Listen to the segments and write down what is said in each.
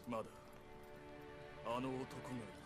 まだあの男がいる。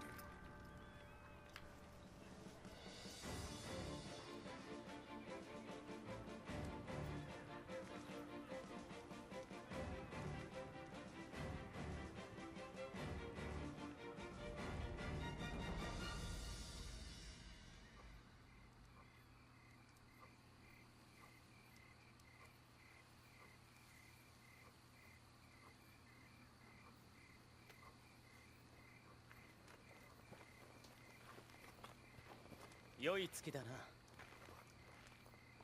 良い月だな。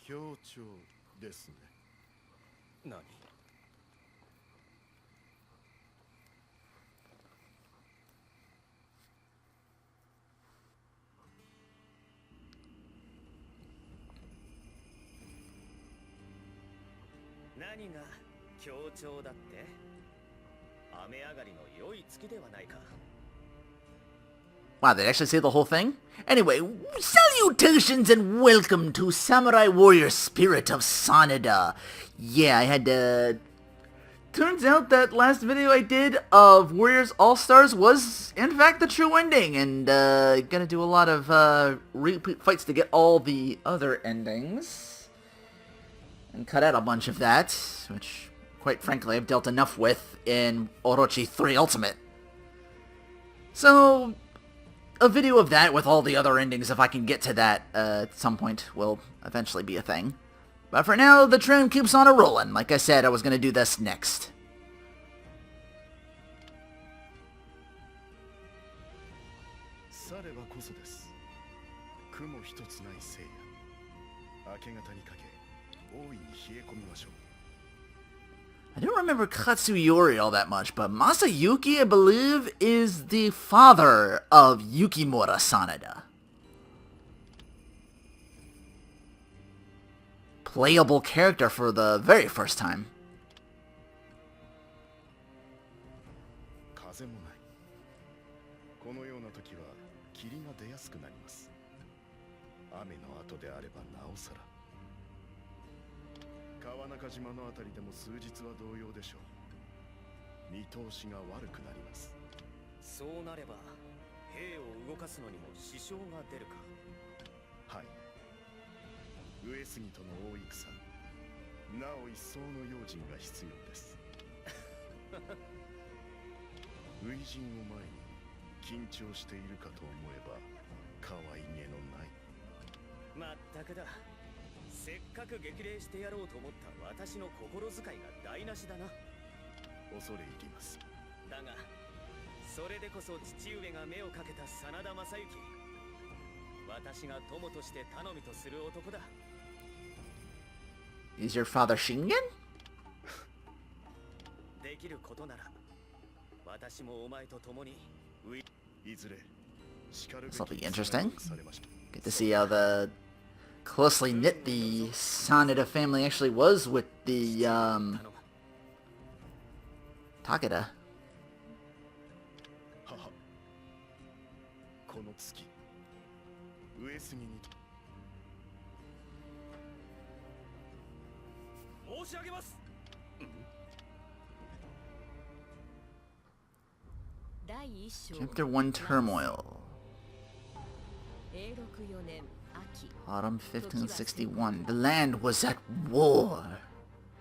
強調ですね。何？何が強調だって？雨上がりの良い月ではないか。Wow, they actually say the whole thing? Anyway, salutations and welcome to Samurai Warrior Spirit of Sanada. Yeah, I had to... Turns out that last video I did of Warriors All-Stars was, in fact, the true ending. And, gonna do a lot of, repeat fights to get all the other endings. And cut out a bunch of that, which, quite frankly, I've dealt enough with in Orochi 3 Ultimate. So... a video of that with all the other endings, if I can get to that at some point, will eventually be a thing. But for now, the train keeps on a-rolling. Like I said, I was going to do this next. さればこそです。雲一つない聖夜。明け方にかけ、大いに冷え込みましょう。 I don't remember Katsuyori all that much, but Masayuki, I believe, is the father of Yukimura Sanada. Playable character for the very first time. 風もない。このような時は霧が出やすくなります。雨の後であればなおさら。 川中島のあたりでも数日は同様でしょう。見通しが悪くなります。そうなれば兵を動かすのにも支障が出るか。はい。上杉との大戦、なお一層の用心が必要です。初陣を前に緊張しているかと思えば可愛げのない。まったくだ。 せっかく激励してやろうと思った私の心遣いが台無しだな。恐れ入ります。だが、それでこそ父上が目をかけた真田昌幸。私が友として頼みとする男だ。Is your father Shingen? できることなら、私もお前と共に。いずれ、叱るべき This will be interesting. されました。 Get to see how the closely knit the Sanada family actually was with the, Takeda. 母、この月、上杉に申し上げます。Chapter 1 Turmoil. Autumn 1561. The land was at war.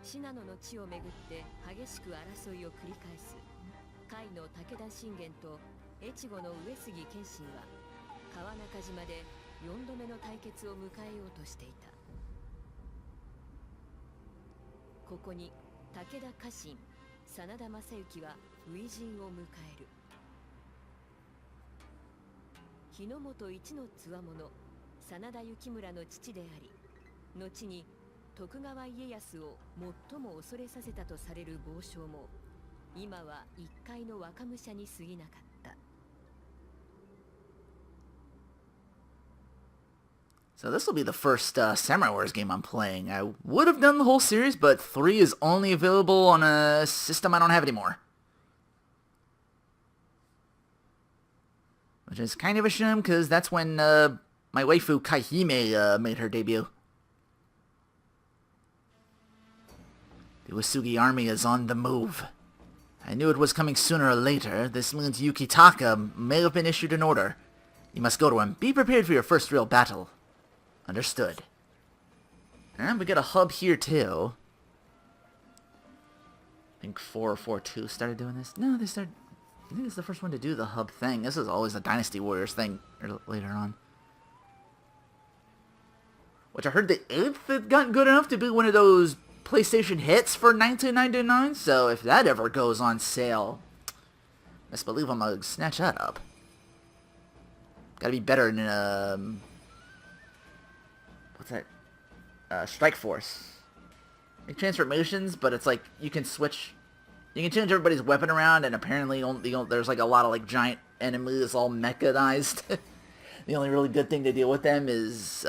信濃の地をめぐって激しく争いを繰り返す甲斐の武田信玄と越後の上杉謙信は川中島で4度目の対決を迎えようとしていた。ここに武田家臣真田昌幸は初陣を迎える。日の本一のつわもの真田幸村の父であり、後に徳川家康を最も恐れさせたとされる豪商も今は一介の若武者に過ぎなかった。 So this will be the first Samurai Wars game I'm playing. I would have done the whole series, but 3 is only available on a system I don't have anymore. Which is kind of a shame, because that's when my waifu Kaihime made her debut. The Uesugi army is on the move. I knew it was coming sooner or later. This means Yukitaka may have been issued an order. You must go to him. Be prepared for your first real battle. Understood. And we got a hub here, too. I think 442 started doing this. No, they started... I think it's the first one to do the hub thing. This is always a Dynasty Warriors thing later on. Which I heard the 8th had gotten good enough to be one of those PlayStation hits for $19.99. So if that ever goes on sale, best believe I'm gonna snatch that up. Gotta be better than what's that? Strike Force. Like transformations, but it's like you can switch. You can change everybody's weapon around, and apparently there's like a lot of like giant enemies all mechanized. The only really good thing to deal with them is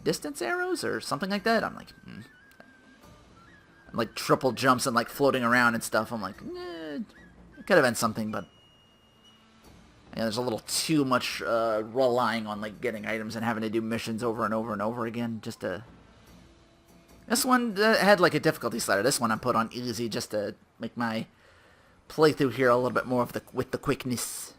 distance arrows or something like that. I'm like, like triple jumps and like floating around and stuff. I'm like, it could have been something, but yeah, there's a little too much relying on like getting items and having to do missions over and over and over again just to. This one had like a difficulty slider. This one I put on easy just to make my playthrough here a little bit more with the quickness.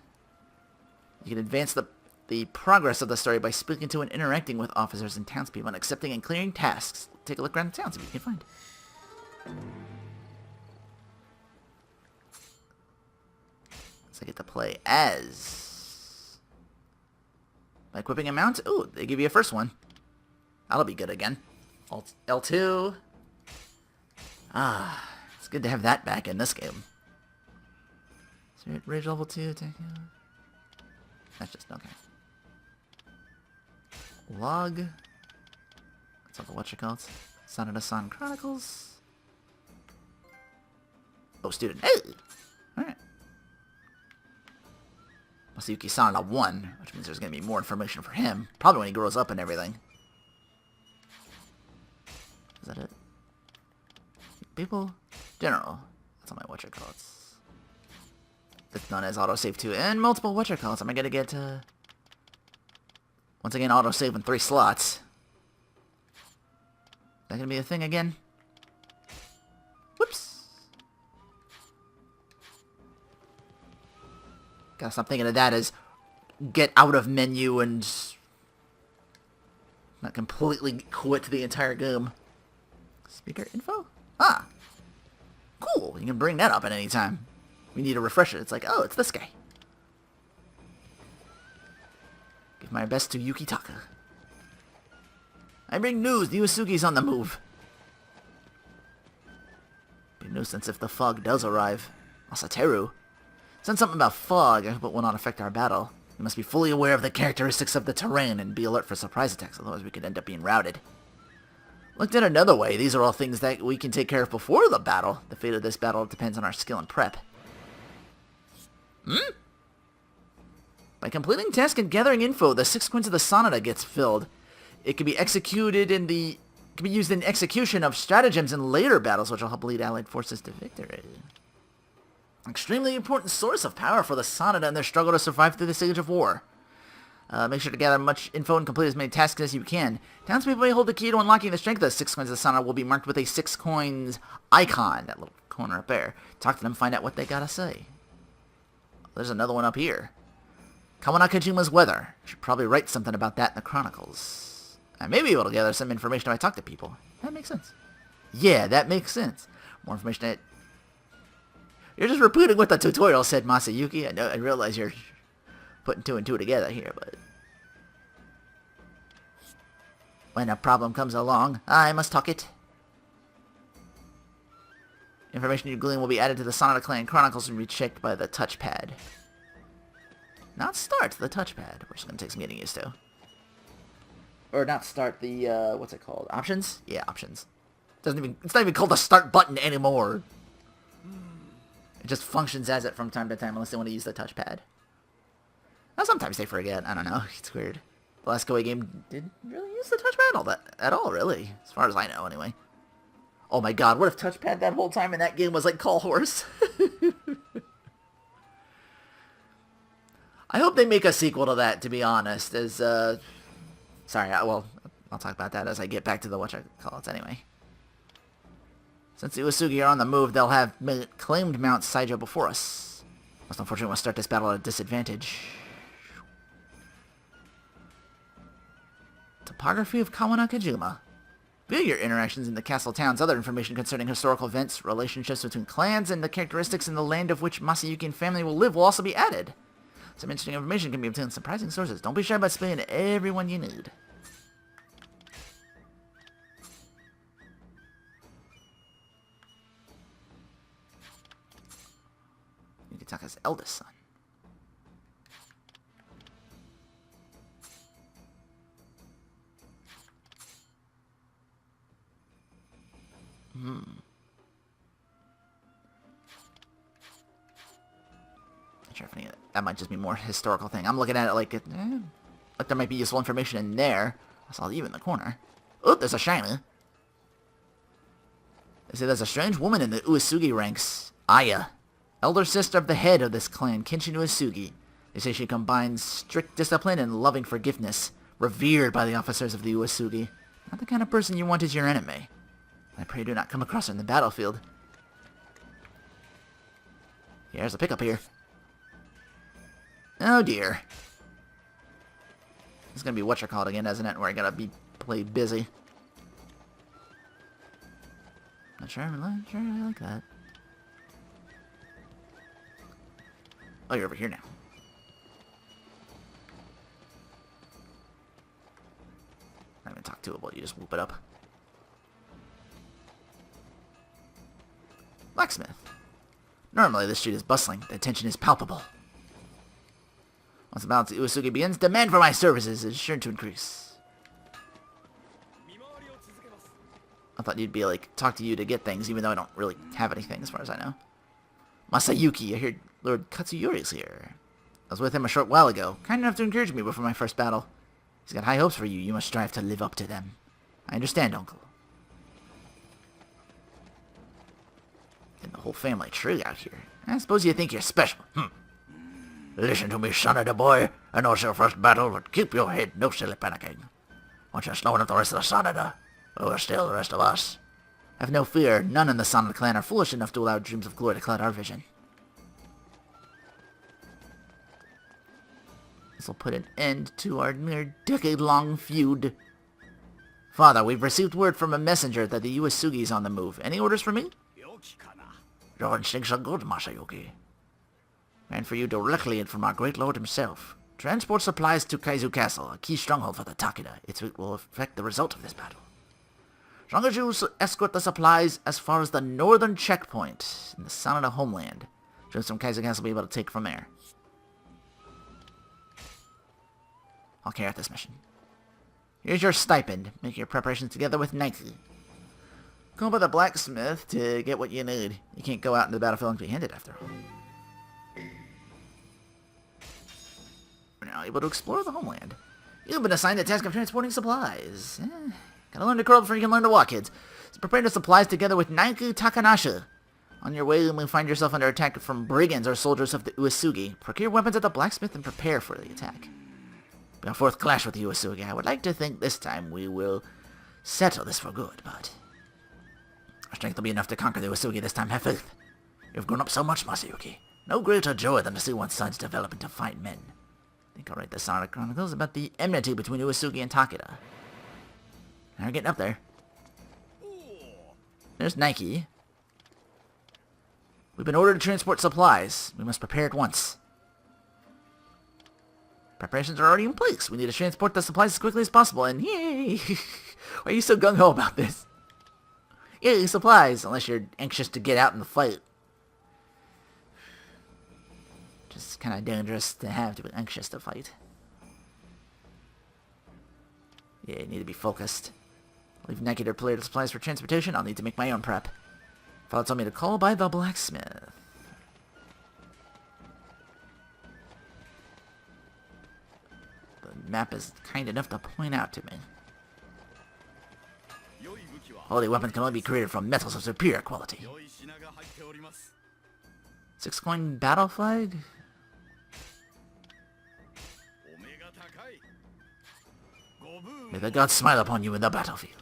You can advance the progress of the story by speaking to and interacting with officers and townspeople and accepting and clearing tasks. Take a look around the town, see what you can find. So I get to play as... By equipping a mount? Ooh, they give you a first one. That'll be good again. Alt L2. Ah, it's good to have that back in this game. Spirit Rage level 2. That's just okay. Log. What's up? Whatchamacallit? Sanada-san Chronicles. Oh, student. Hey! Alright. Masayuki Sanada 1, which means there's going to be more information for him. Probably when he grows up and everything. Is that it? People? General. That's all my whatchamacallits. It's known as autosave 2 and multiple whatchamacallits. Am I going to get once again autosave in 3 slots? Is that going to be a thing again? Whoops. Gotta stop thinking of that as get out of menu and not completely quit the entire game. Speaker info? Ah. Cool. You can bring that up at any time. We need to refresh it. It's like, oh, it's this guy. Give my best to Yukitaka. I bring news. The Uesugi's on the move. Be a nuisance if the fog does arrive. Masateru. Said something about fog. I hope it will not affect our battle. We must be fully aware of the characteristics of the terrain and be alert for surprise attacks, otherwise we could end up being routed. Looked at another way, these are all things that we can take care of before the battle. The fate of this battle depends on our skill and prep. By completing tasks and gathering info, the 6 coins of the Sanada gets filled. It can be executed can be used in execution of stratagems in later battles, which will help lead allied forces to victory. Extremely important source of power for the Sanada in their struggle to survive through the stage of war. Make sure to gather much info and complete as many tasks as you can. Townspeople may hold the key to unlocking the strength of the 6 coins of the Sanada will be marked with a 6 coins icon, that little corner up there. Talk to them, find out what they gotta say. There's another one up here. Kawanakajima's weather. Should probably write something about that in the Chronicles. I may be able to gather some information if I talk to people. That makes sense. Yeah, that makes sense. More information. You're just repeating what the tutorial said, Masayuki. I realize you're putting 2 and 2 together here, but when a problem comes along, I must talk it. Information you glean will be added to the Sanada Clan Chronicles and be checked by the touchpad. Not start the touchpad. We're just going to take some getting used to. Or not start the, what's it called? Options? Yeah, options. It's not even called the start button anymore. It just functions as it from time to time unless they want to use the touchpad. Now, sometimes they forget. I don't know. It's weird. The last Koei game didn't really use the touchpad at all, really. As far as I know, anyway. Oh my god, what if touchpad that whole time in that game was like Call Horse? I hope they make a sequel to that, to be honest. Sorry, well, I'll talk about that as I get back to the whatchamacallits anyway. Since the Uesugi are on the move, they'll have claimed Mount Saijo before us. Most unfortunately, we'll start this battle at a disadvantage. Topography of Kawanakajima. View your interactions in the castle towns. Other information concerning historical events, relationships between clans, and the characteristics in the land of which Masayuki and family will live will also be added. Some interesting information can be obtained in surprising sources. Don't be shy about spilling everyone you need. Yukitaka's eldest son. Not sure if any of that might just be more historical thing. I'm looking at it like there might be useful information in there. I saw you in the corner. Oh, there's a shiny. They say there's a strange woman in the Uesugi ranks. Aya. Elder sister of the head of this clan, Kenshin Uesugi. They say she combines strict discipline and loving forgiveness. Revered by the officers of the Uesugi. Not the kind of person you want as your enemy. I pray you do not come across her in the battlefield. Yeah, there's a pickup here. Oh dear. It's gonna be what you're called again, isn't it? Where I gotta be played busy. Not sure I like that. Oh, you're over here now. I'm not even talk to it, but you just whoop it up. Blacksmith. Normally, this street is bustling. The tension is palpable. Once the balance of Uesugi begins, demand for my services is sure to increase. I thought you'd be like, talk to you to get things, even though I don't really have anything as far as I know. Masayuki, I hear Lord Katsuyori's here. I was with him a short while ago, kind enough to encourage me before my first battle. He's got high hopes for you. You must strive to live up to them. I understand, uncle. And the whole family tree out here. I suppose you think you're special. Listen to me, Sanada boy. I know it's your first battle, but keep your head, no silly panicking. Once you're slow enough the rest of the Sanada, we're still the rest of us. Have no fear, none in the Sanada clan are foolish enough to allow dreams of glory to cloud our vision. This will put an end to our near decade-long feud. Father, we've received word from a messenger that the Uesugi is on the move. Any orders for me? Your instincts are good, Masayuki. And for you directly and from our great lord himself. Transport supplies to Kaizu Castle, a key stronghold for the Takeda. It will affect the result of this battle. As long as you escort the supplies as far as the northern checkpoint in the Sanada homeland, troops from Kaizu Castle will be able to take from there. I'll carry out this mission. Here's your stipend. Make your preparations together with Nike. Go by the blacksmith to get what you need. You can't go out into the battlefield empty-handed after all. We're now able to explore the homeland. You've been assigned the task of transporting supplies. Gotta learn to crawl before you can learn to walk, kids. So prepare the supplies together with Naiku Takanashi. On your way, you may find yourself under attack from brigands or soldiers of the Uesugi. Procure weapons at the blacksmith and prepare for the attack. Be a fourth clash with the Uesugi. I would like to think this time we will settle this for good, but our strength will be enough to conquer the Uesugi this time. Have faith. You've grown up so much, Masayuki. No greater joy than to see one's sons develop into fine men. I think I'll write the Sanada Chronicles about the enmity between Uesugi and Takeda. Now we're getting up there. There's Nike. We've been ordered to transport supplies. We must prepare at once. Preparations are already in place. We need to transport the supplies as quickly as possible, and yay! Why are you so gung-ho about this? Yay, supplies! Unless you're anxious to get out in the fight. Just kind of dangerous to have to be anxious to fight. Yeah, you need to be focused. Leave Nike to prepare the supplies for transportation. I'll need to make my own prep. Father told me to call by the blacksmith. The map is kind enough to point out to me. Holy weapons can only be created from metals of superior quality. 6-coin battle flag? May the gods smile upon you in the battlefield.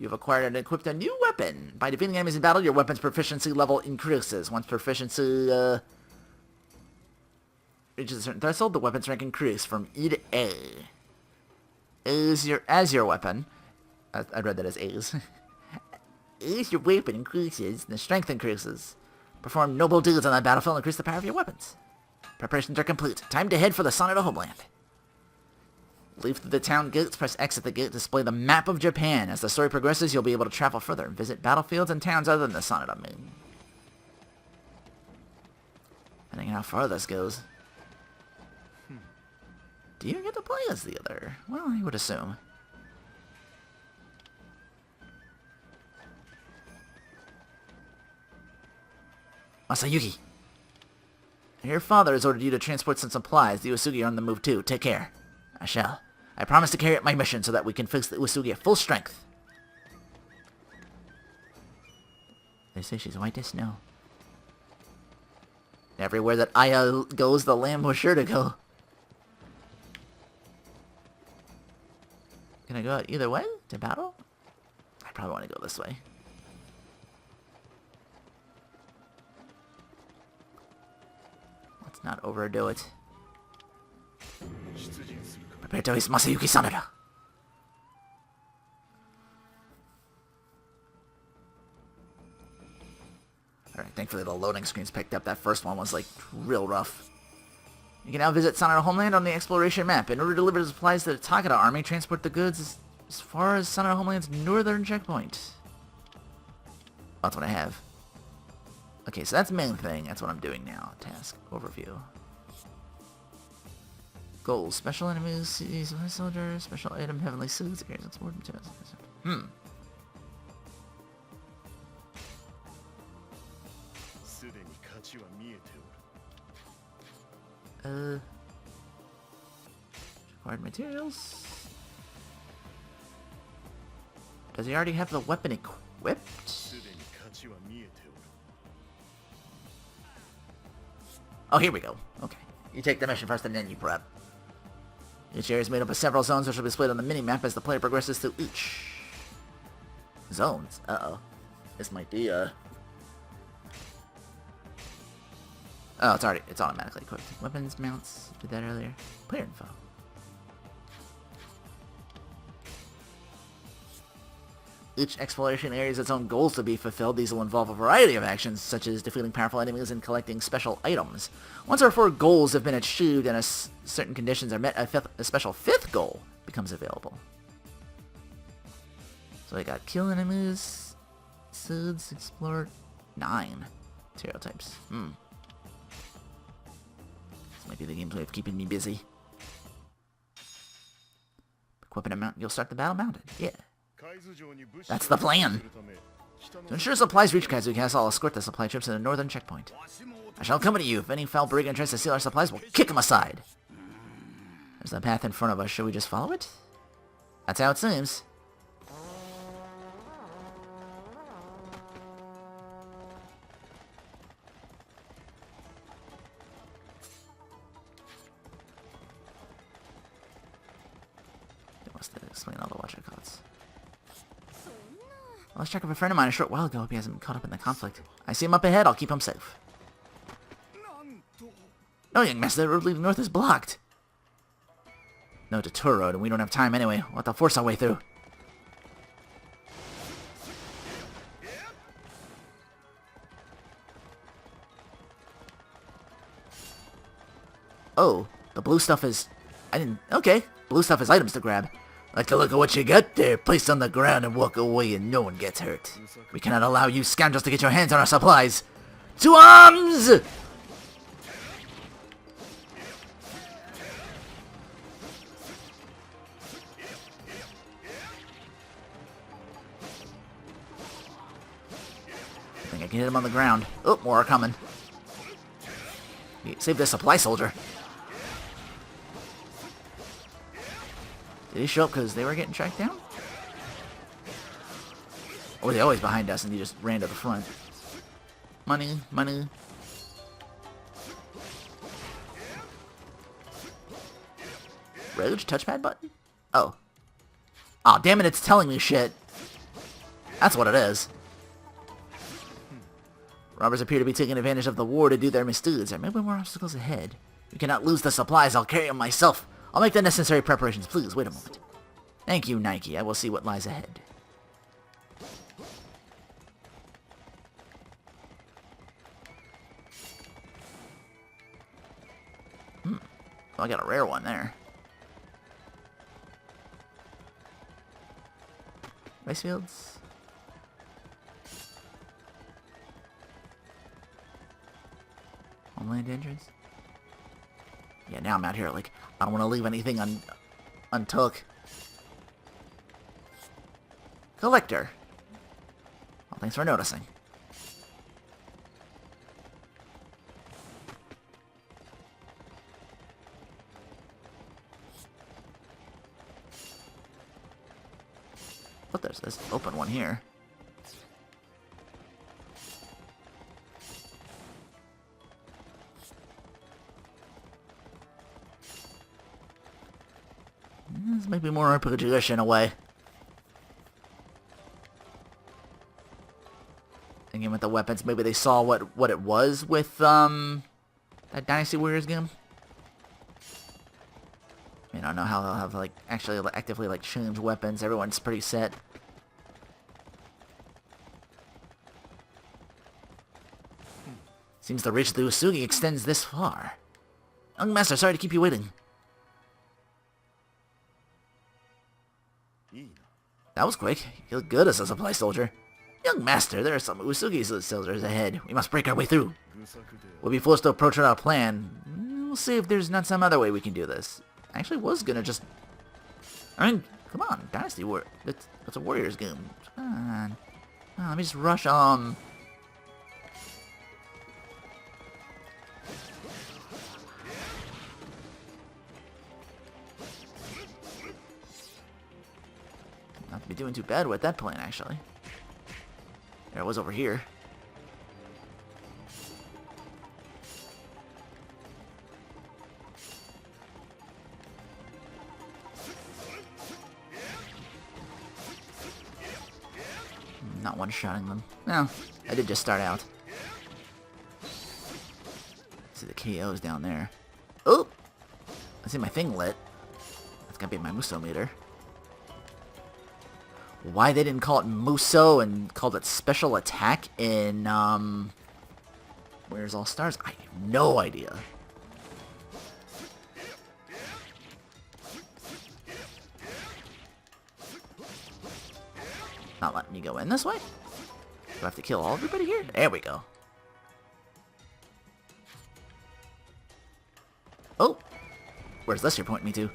You've acquired and equipped a new weapon. By defeating enemies in battle, your weapon's proficiency level increases. Once proficiency reaches a certain threshold, the weapon's rank increases from E to A. As your weapon, I read that as A's. As your weapon increases, the strength increases. Perform noble deeds on the battlefield and increase the power of your weapons. Preparations are complete. Time to head for the Sanada homeland. Leave through the town gates, press X at the gate to display the map of Japan. As the story progresses, you'll be able to travel further and visit battlefields and towns other than the Sanada moon. Depending on how far this goes. Do you get to play as the other? Well, I would assume. Masayuki, your father has ordered you to transport some supplies. The Uesugi are on the move too. Take care. I shall. I promise to carry out my mission so that we can fix the Uesugi at full strength. They say she's white as snow. Everywhere that Aya goes, the lamb was sure to go. Can I go out either way to battle? I probably want to go this way. Let's not overdo it. Prepare to face Masayuki Sanada. Alright, thankfully the loading screens picked up. That first one was like real rough. You can now visit Sanada homeland on the exploration map. In order to deliver the supplies to the Takeda army, transport the goods as far as Sanada homeland's northern checkpoint. That's what I have. Okay, so that's the main thing. That's what I'm doing now. Task overview. Goals. Special enemies, cities, soldiers, special item, heavenly suits, areas explored, materials. Required materials. Does he already have the weapon equipped? Oh, here we go. Okay. You take the mission first and then you prep. Each area is made up of several zones which will be displayed on the mini-map as the player progresses through each. Zones? Uh-oh. This might be, Oh, it's automatically equipped. Weapons, mounts, did that earlier. Player info. Each exploration area has its own goals to be fulfilled. These will involve a variety of actions, such as defeating powerful enemies and collecting special items. Once our 4 goals have been achieved and certain conditions are met, a special 5th goal becomes available. So I got kill enemies, suds, explore, 9 stereotypes. This might be the game's way of keeping me busy. Equip an amount, you'll start the battle mounted. Yeah. That's the plan. To ensure supplies reach Kaizu Castle, I'll escort the supply troops to the northern checkpoint. I shall accompany you. If any foul brigand tries to steal our supplies, we'll kick him aside. There's the path in front of us. Should we just follow it? That's how it seems. They must explain all the watch codes. I lost track of a friend of mine a short while ago. Hope he hasn't been caught up in the conflict. I see him up ahead. I'll keep him safe. No, young master. The road leading north is blocked. No detour road, and we don't have time anyway. We'll have to force our way through. Oh, the blue stuff is... Okay, blue stuff is items to grab. Like to look at what you got there, placed on the ground and walk away and no one gets hurt. We cannot allow you scoundrels to get your hands on our supplies. To arms! I think I can hit him on the ground. Oh, more are coming. Save the supply soldier. Did he show up because they were getting tracked down? Or were they always behind us and he just ran to the front? Money, money. Roach touchpad button? Oh. Aw, damn it, it's telling me shit. That's what it is. Robbers appear to be taking advantage of the war to do their misdeeds. There may be more obstacles ahead. We cannot lose the supplies. I'll carry them myself. I'll make the necessary preparations. Please, wait a moment. Thank you, Nike. I will see what lies ahead. Well, I got a rare one there. Rice fields. Homeland entrance. Yeah, now I'm out here like, I don't want to leave anything untook. Collector. Well, thanks for noticing. But there's this open one here. This might be more RPG in a way. Thinking with the weapons, maybe they saw what it was with that Dynasty Warriors game. I don't know how they'll have like actually actively like change weapons. Everyone's pretty set. Seems the reach of the Usugi extends this far. Young master, sorry to keep you waiting. That was quick. You look good as a supply soldier. Young master, there are some Usugi soldiers ahead. We must break our way through. We'll be forced to approach without a plan. We'll see if there's not some other way we can do this. I actually was gonna just... I mean, come on, Dynasty War... That's a Warriors game. Come on. Oh, let me just rush, Not to be doing too bad with that plan, actually. There it was over here. Not one-shotting them. No, I did just start out. See the KOs down there. Oh! I see my thing lit. That's gotta be my Muso meter. Why they didn't call it Muso and called it Special Attack in, Where's All Stars? I have no idea. Not letting me go in this way? Do I have to kill all everybody here? There we go. Oh! Where's this you're pointing me to?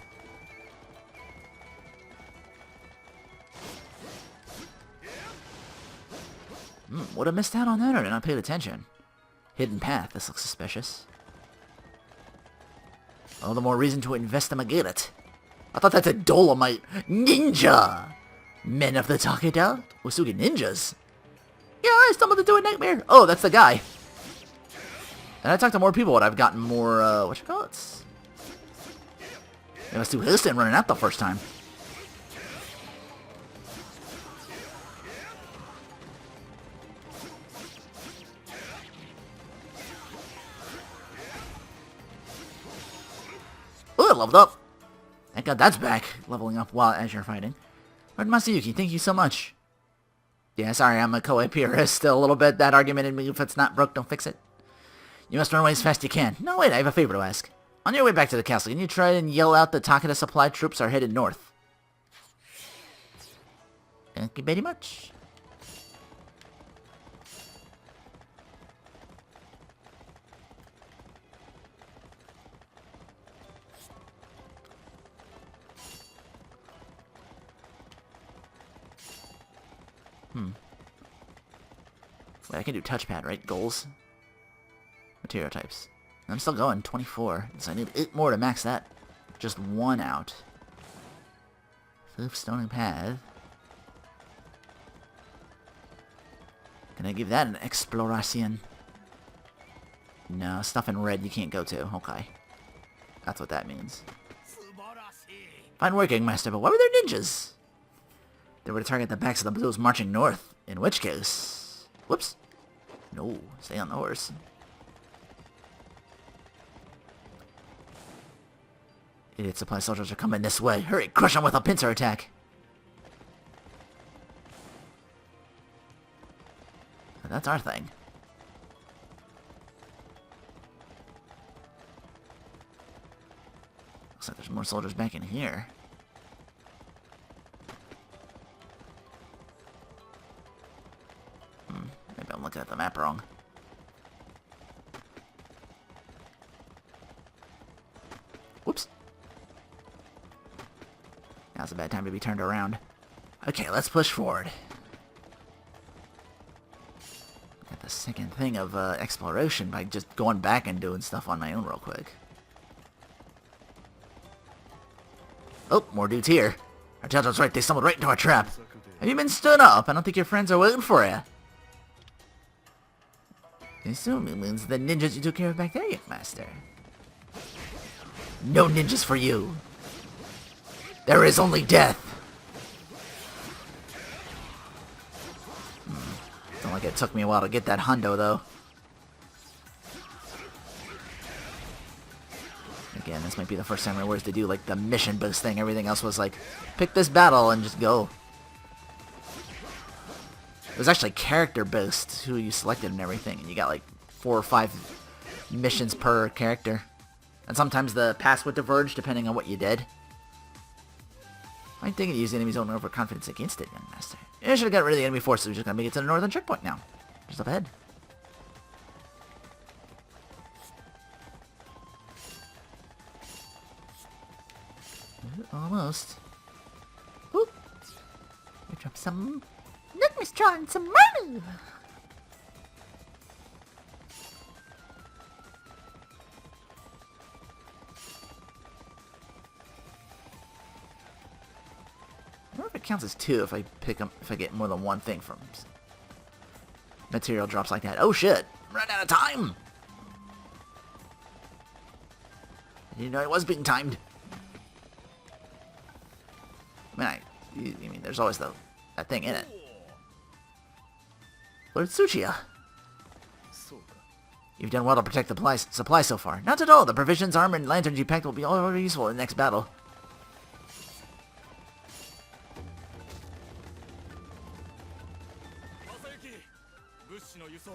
Would have missed out on that or did not pay attention. Hidden path, this looks suspicious. All the more reason to invest in it. I thought that's a Dolomite ninja! Men of the Takeda? Usugi ninjas? Yeah, I stumbled into a nightmare. Oh, that's the guy. And I talked to more people and I've gotten more, whatchamacallits? It was too hasty running out the first time. Oh, I leveled up. Thank God that's back. Leveling up while as you're fighting. Lord Masayuki, thank you so much. Yeah, sorry, I'm a Koei purist still a little bit. That argument in me, if it's not broke, don't fix it. You must run away as fast as you can. No, wait, I have a favor to ask. On your way back to the castle, can you try and yell out the Takeda supply troops are headed north? Thank you very much. Wait, I can do touchpad, right? Goals. Material types. I'm still going, 24. So I need 8 more to max that. Just 1 out. Fifth Stoning Path. Can I give that an exploration? No, stuff in red you can't go to. Okay. That's what that means. Fine working, Master, but why were there ninjas? They were to target the backs of those marching north, in which case... Whoops. No, stay on the horse. Idiot supply soldiers are coming this way. Hurry, crush them with a pincer attack. That's our thing. Looks like there's more soldiers back in here. Maybe I'm looking at the map wrong. Whoops. Now's a bad time to be turned around. Okay, let's push forward. Got the second thing of exploration by just going back and doing stuff on my own real quick. Oh, more dudes here. Our judge right, they stumbled right into our trap. Have you been stood up? I don't think your friends are waiting for you. Assuming means the ninjas you took care of back there, young master. No ninjas for you. There is only death. Don't like it took me a while to get that hundo, though. Again, this might be the first time I was to do like the mission boost thing. Everything else was like, pick this battle and just go. It was actually character boost, who you selected and everything, and you got like 4 or 5 missions per character. And sometimes the pass would diverge depending on what you did. I think it used enemies' own overconfidence against it, young master. I should have got rid of the enemy forces. We're just gonna make it to the northern checkpoint now. Just up ahead. Almost. Oop. We dropped some... Look, Miss Tron, some money! I wonder if it counts as 2 if I pick up, if I get more than one thing from material drops like that. Oh shit! Run out of time! I didn't know it was being timed. I mean, there's always that thing in it. Lord Tsuchiya. You've done well to protect the supply so far. Not at all. The provisions, armor, and lanterns you packed will be all very useful in the next battle.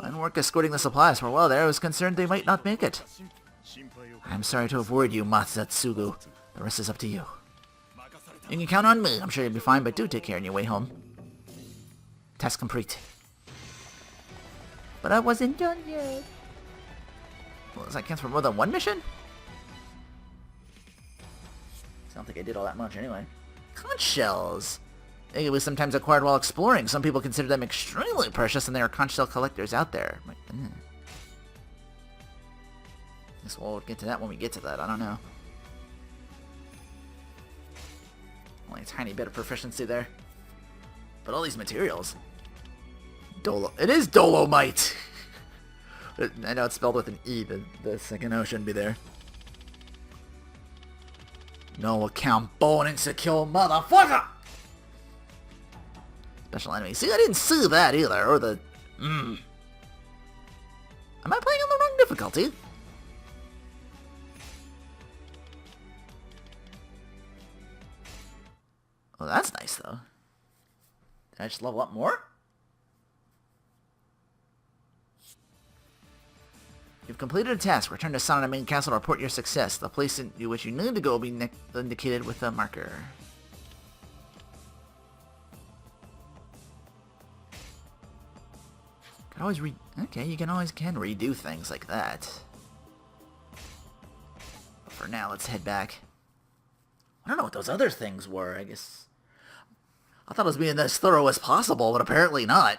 Fine work escorting the supplies. For a while there, I was concerned they might not make it. I'm sorry to have worried you, Matsatsugu. The rest is up to you. You can count on me. I'm sure you'll be fine, but do take care on your way home. Task complete. But I wasn't done yet. Well, does that count for more than one mission? I don't think I did all that much anyway. Conch shells. They were sometimes acquired while exploring. Some people consider them extremely precious, and there are conch shell collectors out there. Guess we'll get to that when we get to that. I don't know. Only a tiny bit of proficiency there. But all these materials. It is Dolomite! I know it's spelled with an E, the second O shouldn't be there. No account, born insecure motherfucker! Special enemy. See, I didn't see that either, or the... Am I playing on the wrong difficulty? Oh, that's nice, though. Did I just level up more? You've completed a task. Return to Sanada main castle to report your success. The place in which you need to go will be indicated with a marker. Can always okay, you can always redo things like that. But for now, let's head back. I don't know what those other things were. I guess I thought it was being as thorough as possible, but apparently not.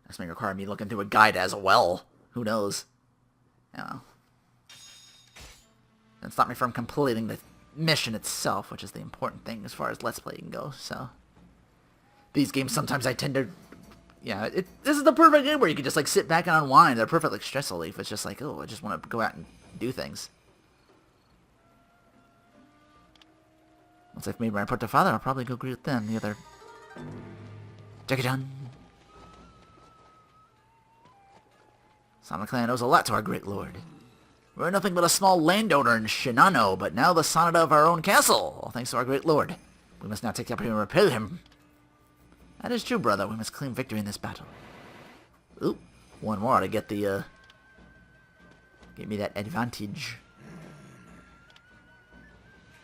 This may require me looking through a guide as well. Who knows? Yeah. Doesn't stop me from completing the mission itself, which is the important thing as far as Let's Playing goes, so. These games, sometimes I tend to... Yeah, this is the perfect game where you can just, like, sit back and unwind. They're perfect, like, stress relief. It's just like, oh, I just want to go out and do things. Once I've made my report to father, I'll probably go greet them, the other... Jackie-chan. Sanada clan owes a lot to our great lord. We're nothing but a small landowner in Shinano, but now the Sanada of our own castle, all thanks to our great lord. We must now take the opportunity to repel him. That is true, brother. We must claim victory in this battle. Oop. One more to get the, get me that advantage.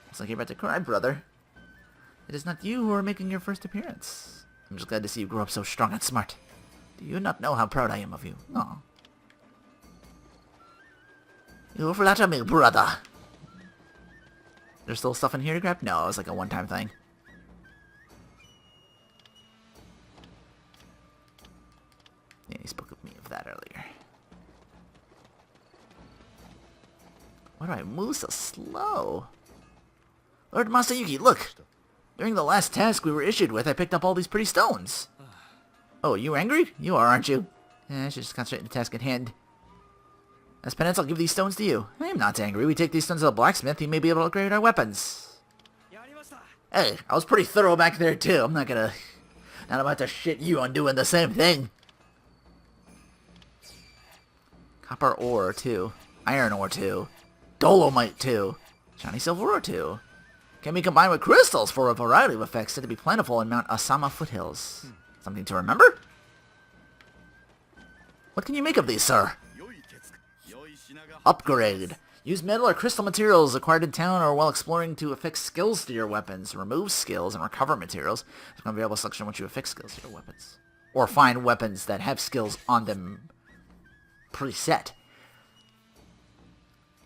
Looks like you're about to cry, brother. It is not you who are making your first appearance. I'm just glad to see you grow up so strong and smart. Do you not know how proud I am of you? Aw. You flatter me, brother. There's still stuff in here to grab? No, it was like a one-time thing. Yeah, he spoke of me of that earlier. Why do I move so slow? Lord Masayuki, look! During the last task we were issued with, I picked up all these pretty stones. Oh, you angry? You are, aren't you? I should just concentrate on the task at hand. As penance, I'll give these stones to you. I am not angry. We take these stones to the blacksmith. He may be able to upgrade our weapons. Hey, I was pretty thorough back there, too. I'm not about to shit you on doing the same thing. Copper ore, 2. Iron ore, 2. Dolomite, 2. Shiny silver ore, 2. Can be combined with crystals for a variety of effects said to be plentiful in Mount Asama foothills. Something to remember? What can you make of these, sir? Upgrade. Use metal or crystal materials acquired in town or while exploring to affix skills to your weapons. Remove skills and recover materials. There's going to be able to selection once you affix skills to your weapons. Or find weapons that have skills on them preset.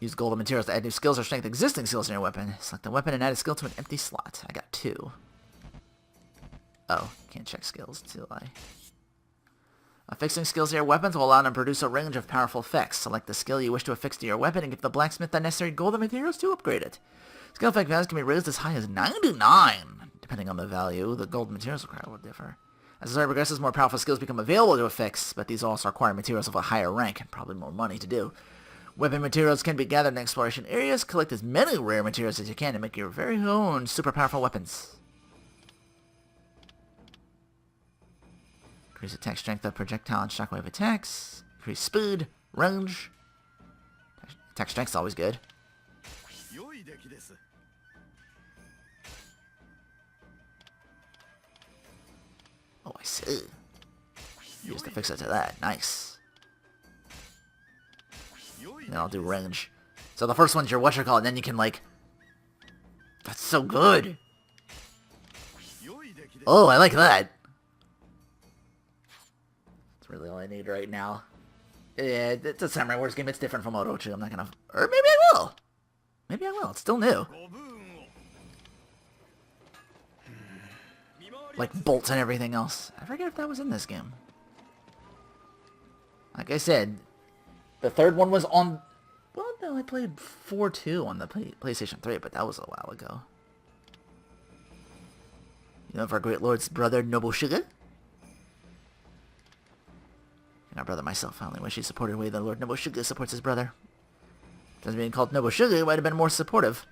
Use golden materials to add new skills or strength existing skills in your weapon. Select the weapon and add a skill to an empty slot. I got 2. Oh, can't check skills till I... Affixing skills to your weapons will allow them to produce a range of powerful effects. Select the skill you wish to affix to your weapon and give the blacksmith the necessary golden materials to upgrade it. Skill effect values can be raised as high as 99. Depending on the value, the golden materials required will differ. As the story progresses, more powerful skills become available to affix, but these also require materials of a higher rank and probably more money to do. Weapon materials can be gathered in exploration areas. Collect as many rare materials as you can to make your very own super powerful weapons. Increase attack strength of projectile and shockwave attacks. Increase speed, range. Attack strength's always good. Oh, I see. Use to fix it to that. Nice. And then I'll do range. So the first one's your whatchamacallit, and then you can, like... That's so good! Oh, I like that! That's really all I need right now. Yeah, it's a Samurai Wars game. It's different from Orochi. I'm not gonna... Or maybe I will! Maybe I will. It's still new. Like bolts and everything else. I forget if that was in this game. Like I said, the third one was on... Well, no, I played 4-2 on the PlayStation 3, but that was a while ago. You know of our great lord's brother, Nobusuga? Not brother myself. I only wish he supported the way the Lord Nobusuga supports his brother. Doesn't being called Nobusuga, he might have been more supportive.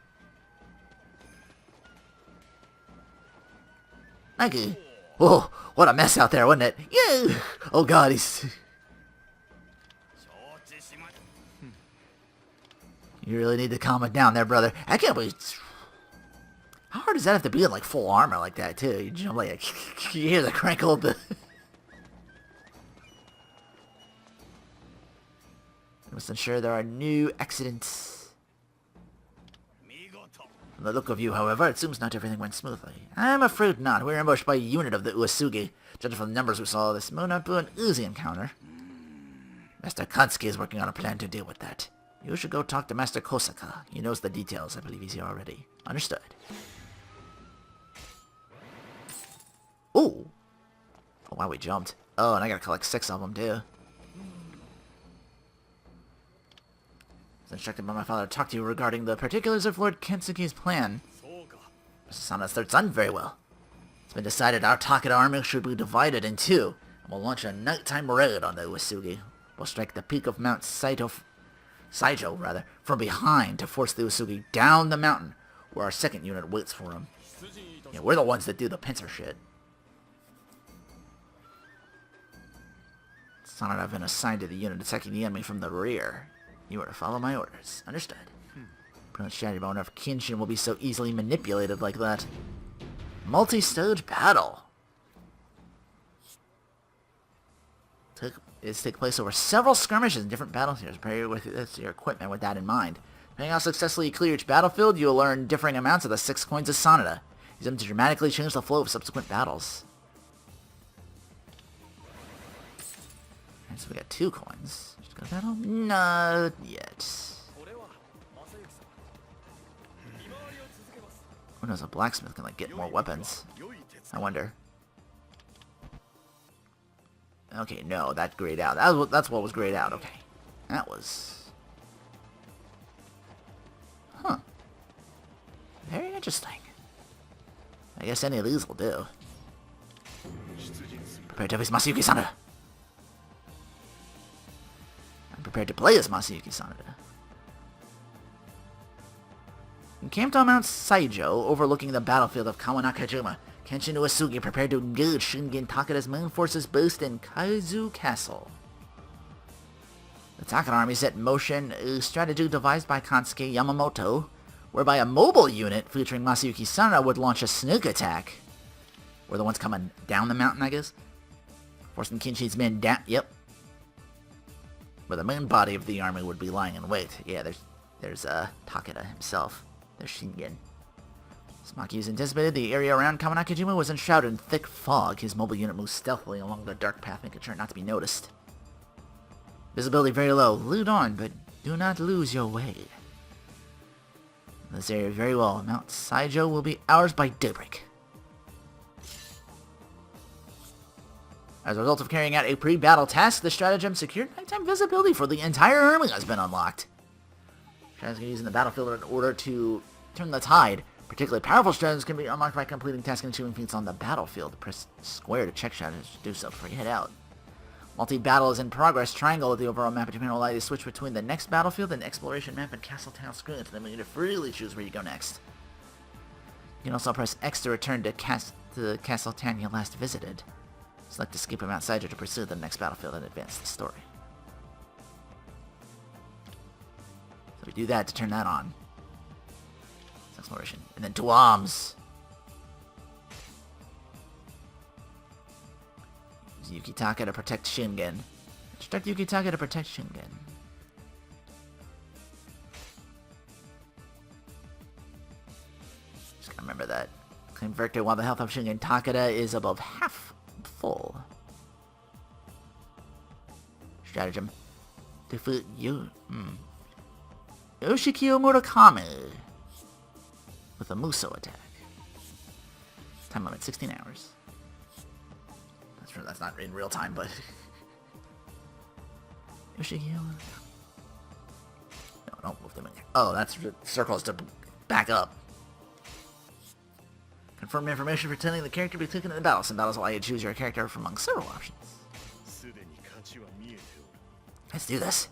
Nike. Whoa, what a mess out there, wasn't it? Yeah! Oh god, he's... You really need to calm it down there, brother. I can't believe... How hard does that have to be in, like, full armor like that, too? You jump like... You hear the crankle of the... I must ensure there are no accidents. From the look of you, however, it seems not everything went smoothly. I'm afraid not. We were ambushed by a unit of the Uesugi. Judging from the numbers we saw, this may not be an easy encounter. Master Katsuki is working on a plan to deal with that. You should go talk to Master Kosaka. He knows the details. I believe he's here already. Understood. Ooh. Oh, wow, we jumped. Oh, and I gotta collect 6 of them, too. I was instructed by my father to talk to you regarding the particulars of Lord Katsuki's plan. Mr. Sanada's third son, very well. It's been decided our Takeda army should be divided in 2, and we'll launch a nighttime raid on the Uesugi. We'll strike the peak of Mount Saijo, from behind to force the Uesugi down the mountain, where our second unit waits for them. Yeah, we're the ones that do the pincer shit. Sanada, I've been assigned to the unit attacking the enemy from the rear. You are to follow my orders. Understood. Brilliant strategy, but I wonder if Kenshin will be so easily manipulated like that. Multi-stage battle. Take place over several skirmishes in different battlefields. Prepare with your equipment with that in mind. Depending on how successfully you clear each battlefield, you'll learn differing amounts of the 6 coins of Sanada. Use them to dramatically change the flow of subsequent battles. Alright, so we got 2 coins. Just go to battle? Not yet. Who knows, a blacksmith can like get more weapons. I wonder. Okay, no, that grayed out. That's what was grayed out. Okay, that was. Huh. Very interesting. I guess any of these will do. Prepare to face Masayuki Sanada. I'm prepared to play as Masayuki Sanada. Encamped on Mount Saijo, overlooking the battlefield of Kawanakajima, Kenshin Uesugi prepared to engage Shingen Takeda's main forces based in Kaizu Castle. The Takeda army set in motion a strategy devised by Kansuke Yamamoto, whereby a mobile unit featuring Masayuki Sanada would launch a sneak attack. We're the ones coming down the mountain, I guess? Forcing Kenshin's men down, yep. Where the main body of the army would be lying in wait. Yeah, there's Takeda himself. There's Shingen. As Maki's anticipated, the area around Kawanakajima was enshrouded in thick fog. His mobile unit moved stealthily along the dark path, making sure not to be noticed. Visibility very low. Lead on, but do not lose your way. This area very well. Mount Saijo will be ours by daybreak. As a result of carrying out a pre-battle task, the stratagem secured nighttime visibility for the entire army has been unlocked. Strategies used in the battlefield in order to turn the tide. Particularly powerful strategies can be unlocked by completing tasks and achieving feats on the battlefield. Press square to check strategies to do so before you head out. Multi-battle is in progress. Triangle at the overall map will allow you to switch between the next battlefield and exploration map and castle town screens, and then you can freely choose where you go next. You can also press X to return to the castle town you last visited. Select escape from outside to pursue the next battlefield and advance the story. So we do that to turn that on. It's exploration. And then two arms. Use Yukitaka to protect Shingen. Instruct Yukitaka to protect Shingen. Just gotta remember that. Claim victory while the health of Shingen Takeda is above half full. Stratagem. Defeat Yoshikyo Murakami with a Muso attack. Time limit 16 hours. That's true, that's not in real time, but Yoshikyo. No, don't move them in here. Oh, that's circles to back up. Confirm information pretending the character be taken in the battle. Some battles allow you to choose your character from among several options. Let's do this.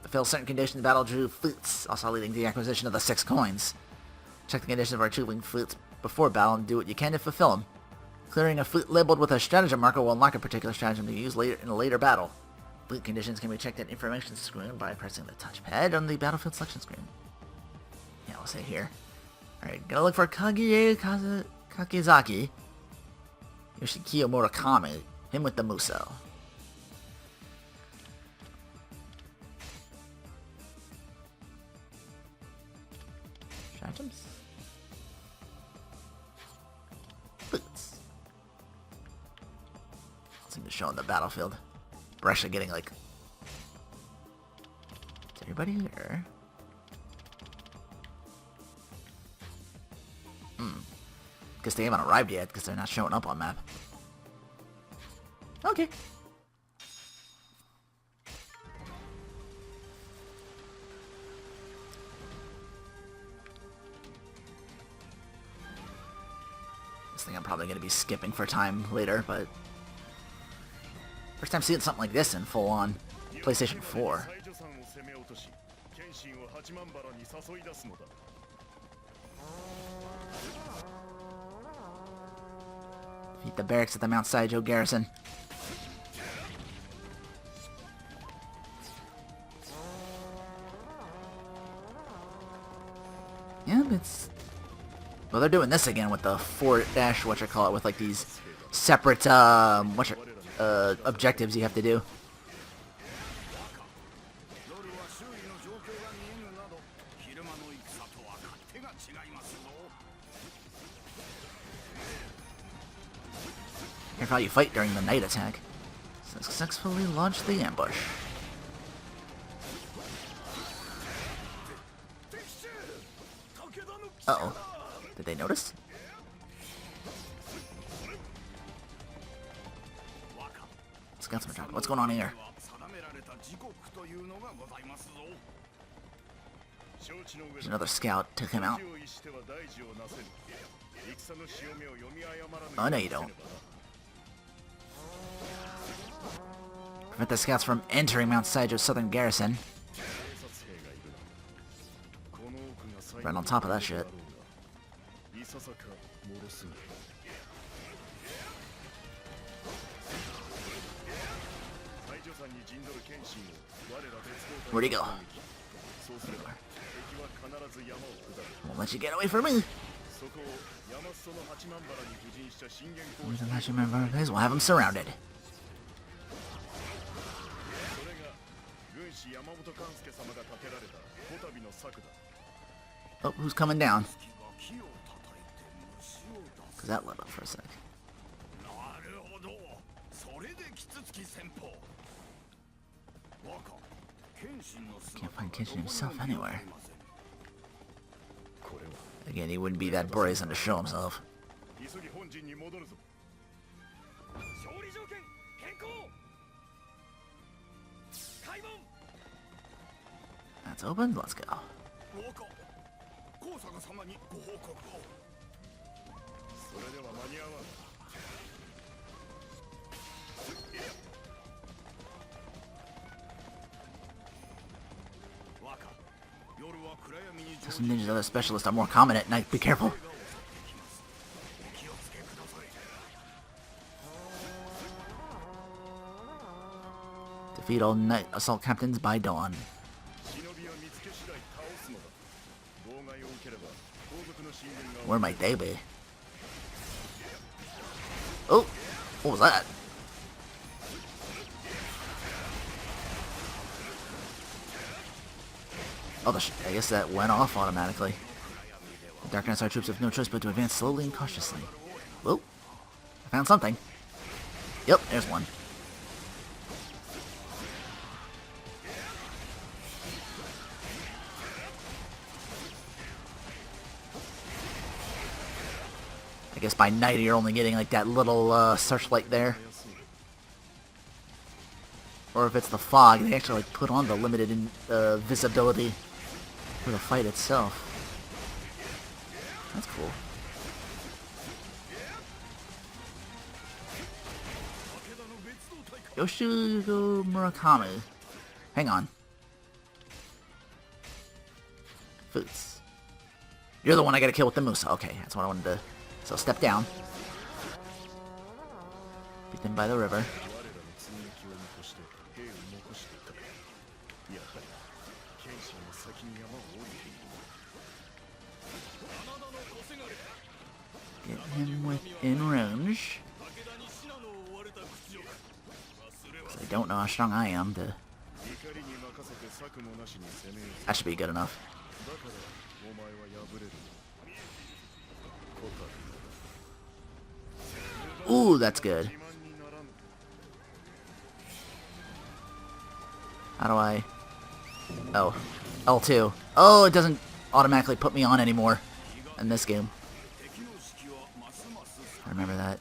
Fulfill certain conditions in battle drew flutes, also leading to the acquisition of the 6 coins. Check the conditions of our achieving flutes before battle and do what you can to fulfill them. Clearing a flute labeled with a stratagem marker will unlock a particular stratagem to use later in a later battle. Flute conditions can be checked at information screen by pressing the touchpad on the battlefield selection screen. Yeah, we'll say here. Alright, gotta look for Kakizaki. Yoshikyo Murakami. Him with the Muso. Stratagems? Boots. Seem to show on the battlefield. We're actually getting like... Is everybody here? Guess they haven't arrived yet because they're not showing up on map. Okay. This thing I'm probably going to be skipping for time later, but... First time seeing something like this in full-on PlayStation 4. 心を八幡原に誘い出すのだ。 Defeat the barracks at the Mount Saijo garrison. Yeah, it's... Well, they're doing this again with the fort dash, whatchamacallit, with like these separate, objectives you have to do. Here's how you fight during the night attack. Successfully launched the ambush. Uh-oh. Did they notice? Scouts are talking. What's going on here? There's another scout. Took him out. Oh, no you don't. Prevent the scouts from entering Mount Saijo's southern garrison. Right on top of that shit. Where'd he go? Won't let you get away from me. We'll have him surrounded. Oh, who's coming down? Because that let up for a sec. Can't find Kenshin himself anywhere. Again, he wouldn't be that brazen to show himself. That's open. Let's go. Some ninjas and other specialists are more common at night. Be careful. Defeat all night assault captains by dawn. Where might they be? Oh! What was that? Oh, I guess that went off automatically. The Darkness, our troops have no choice but to advance slowly and cautiously. Whoa! I found something. Yep, there's one. I guess by night you're only getting like that little searchlight there. Or if it's the fog, they actually like put on the limited visibility for the fight itself. That's cool. Yoshiko Murakami. Hang on. Foods. You're the one I gotta kill with the Musa. Okay, that's what I wanted to... So step down. Beat them by the river. Get him within range. Because I don't know how strong I am to... That should be good enough. Ooh, that's good. How do I... Oh. L2. Oh, it doesn't automatically put me on anymore in this game. I remember that.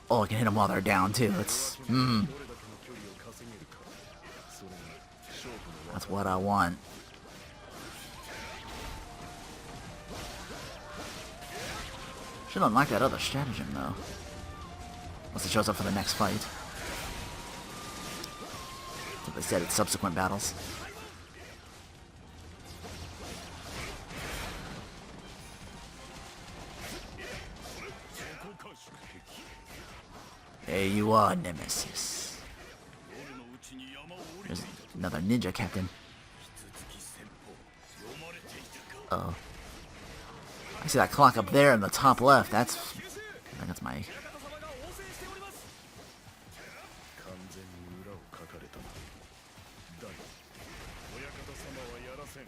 Oh, I can hit them while they're down, too. It's... That's what I want. Should unlock that other stratagem, though. Once it shows up for the next fight. To They said it's subsequent battles. There you are, Nemesis. There's another ninja captain. Uh-oh. I see that clock up there in the top left. I think that's my... 完全に裏をかかれたな。だが親方様はやらせん。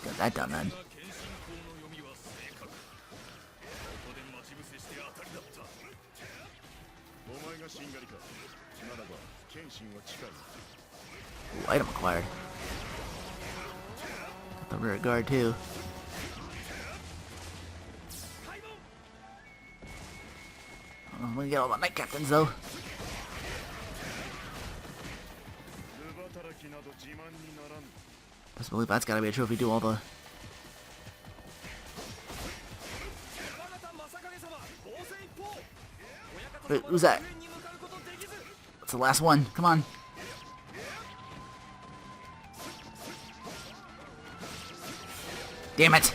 Got that done then. お前がしんがりか。ならば剣心は近い。 Ooh, item acquired. Got the rear guard too. I'm gonna get all the knight captains though. ルバタラキなど自慢にならん。 Best believe that's gotta be a trophy. Do all the... Wait, who's that? That's the last one. Come on. Damn it!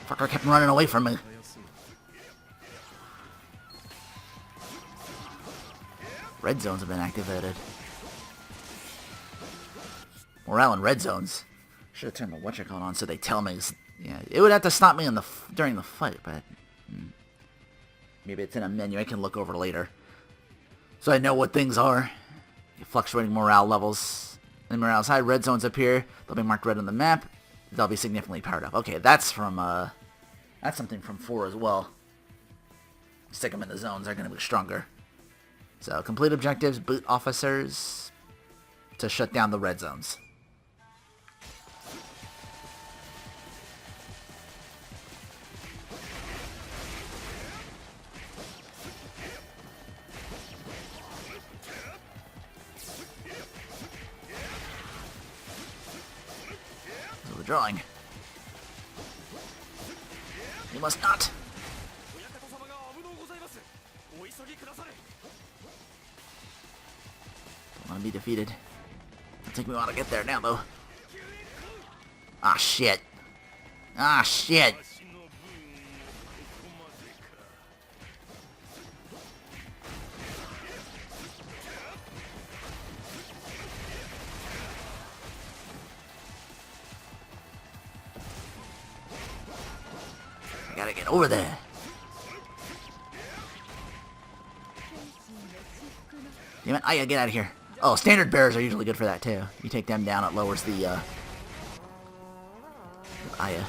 Fucker kept running away from me. Red zones have been activated. Morale in red zones. Should have turned the whatchamacallit on so they tell me. Yeah, it would have to stop me during the fight, but maybe it's in a menu I can look over later, so I know what things are. Fluctuating morale levels. When morale's high, red zones appear. They'll be marked red on the map. They'll be significantly powered up. Okay, that's from that's something from 4 as well. Stick them in the zones; they're going to be stronger. So complete objectives, boot officers to shut down the red zones. So the drawing. You must not. Don't want to be defeated. I think we want to get there now, though. Ah, shit. Ah, shit. I gotta get over there. Damn it, Aya, get out of here. Oh, standard bearers are usually good for that, too. You take them down, it lowers the, Aya.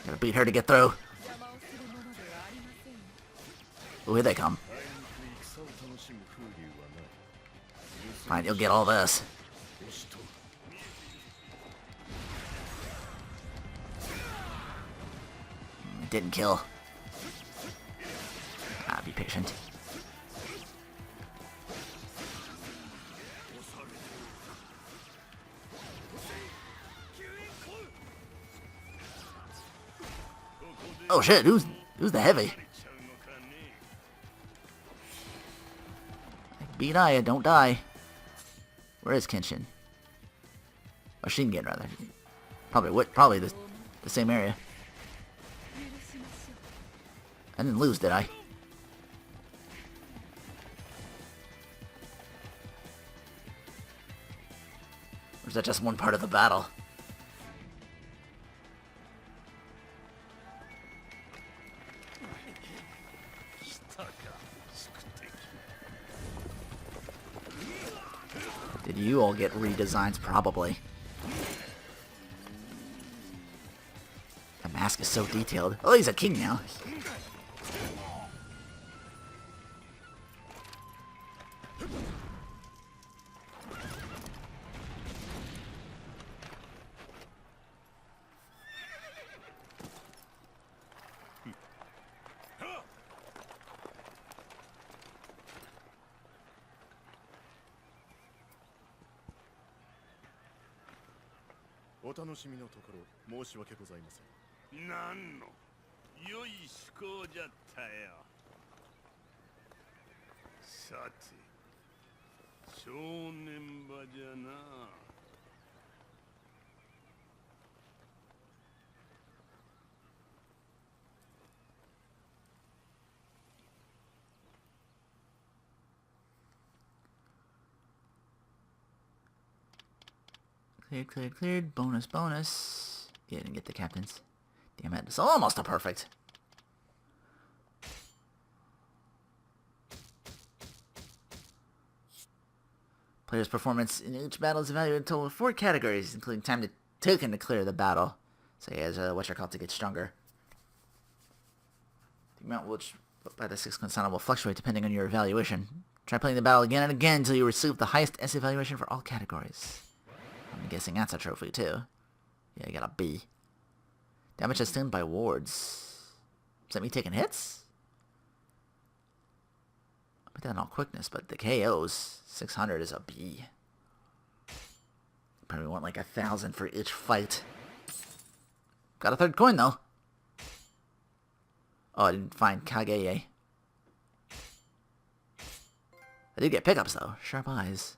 Gotta beat her to get through. Oh, here they come. Fine, you'll get all this. It didn't kill. Ah, be patient. Oh shit, who's the heavy? Beat Aya, don't die. Where is Kenshin? Or Shingen, rather. Probably the same area. I didn't lose, did I? Or is that just one part of the battle? Did you all get redesigns? Probably. The mask is so detailed. Oh, he's a king now. お楽しみのところ申し訳ございません。なんの良い趣向じゃったよ。さて正念場じゃな。Cleared, cleared, cleared. Bonus, bonus. Yeah, didn't get the captains. Damn it. It's almost a perfect. Player's performance in each battle is evaluated in a total of 4 categories, including time taken to clear the battle. So he has what you're called to get stronger. The amount which by the 6 consonant will fluctuate depending on your evaluation. Try playing the battle again and again until you receive the highest S evaluation for all categories. I'm guessing that's a trophy too. Yeah, you got a B. Damage sustained by wards. Is that me taking hits? I put that on all quickness, but the KOs, 600 is a B. Probably want like 1,000 for each fight. Got a 3rd coin though. Oh, I didn't find Kageye. I did get pickups though. Sharp eyes.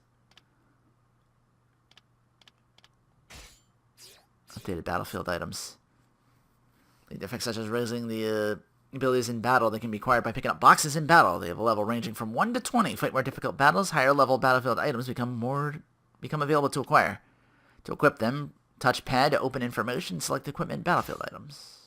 Updated battlefield items. The effects such as raising the abilities in battle that can be acquired by picking up boxes in battle. They have a level ranging from 1 to 20. Fight more difficult battles. Higher level battlefield items become available to acquire. To equip them, touch pad to open information, select equipment battlefield items.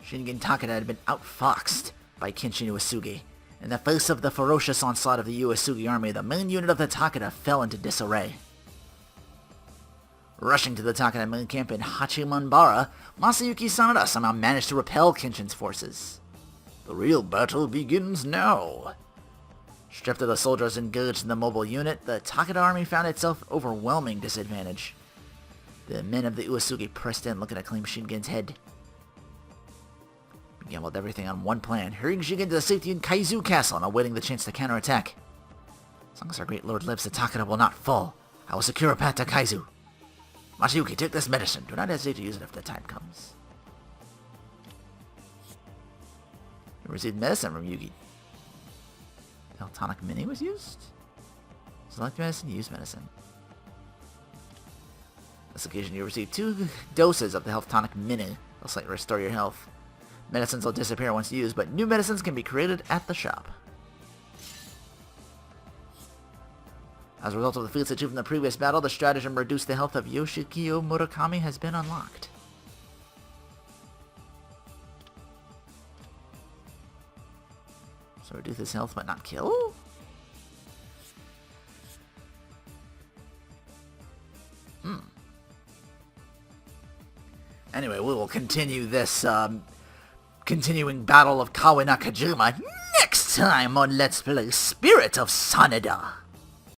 Shingen Takeda had been outfoxed by Kenshin Uesugi. In the face of the ferocious onslaught of the Uesugi army, the main unit of the Takeda fell into disarray. Rushing to the Takeda main camp in Hachimanbara, Masayuki Sanada somehow managed to repel Kenshin's forces. The real battle begins now. Stripped of the soldiers engaged in the mobile unit, the Takeda army found itself overwhelming disadvantage. The men of the Uesugi pressed in, looking to claim Shingen's head. We gambled everything on one plan, hurrying Shingen to the safety in Kaizu Castle and awaiting the chance to counterattack. As long as our great lord lives, the Takeda will not fall. I will secure a path to Kaizu. Masayuki, take this medicine. Do not hesitate to use it if the time comes. You received medicine from Yugi. The Health Tonic Mini was used? Select medicine, use medicine. On this occasion, you received 2 doses of the Health Tonic Mini. They'll slightly restore your health. Medicines will disappear once used, but new medicines can be created at the shop. As a result of the feats achieved in the previous battle, the stratagem reduce the health of Yoshikyo Murakami has been unlocked. So reduce his health but not kill? Anyway, we will continue this continuing battle of Kawa Nakajima next time on Let's Play Spirit of Sanada.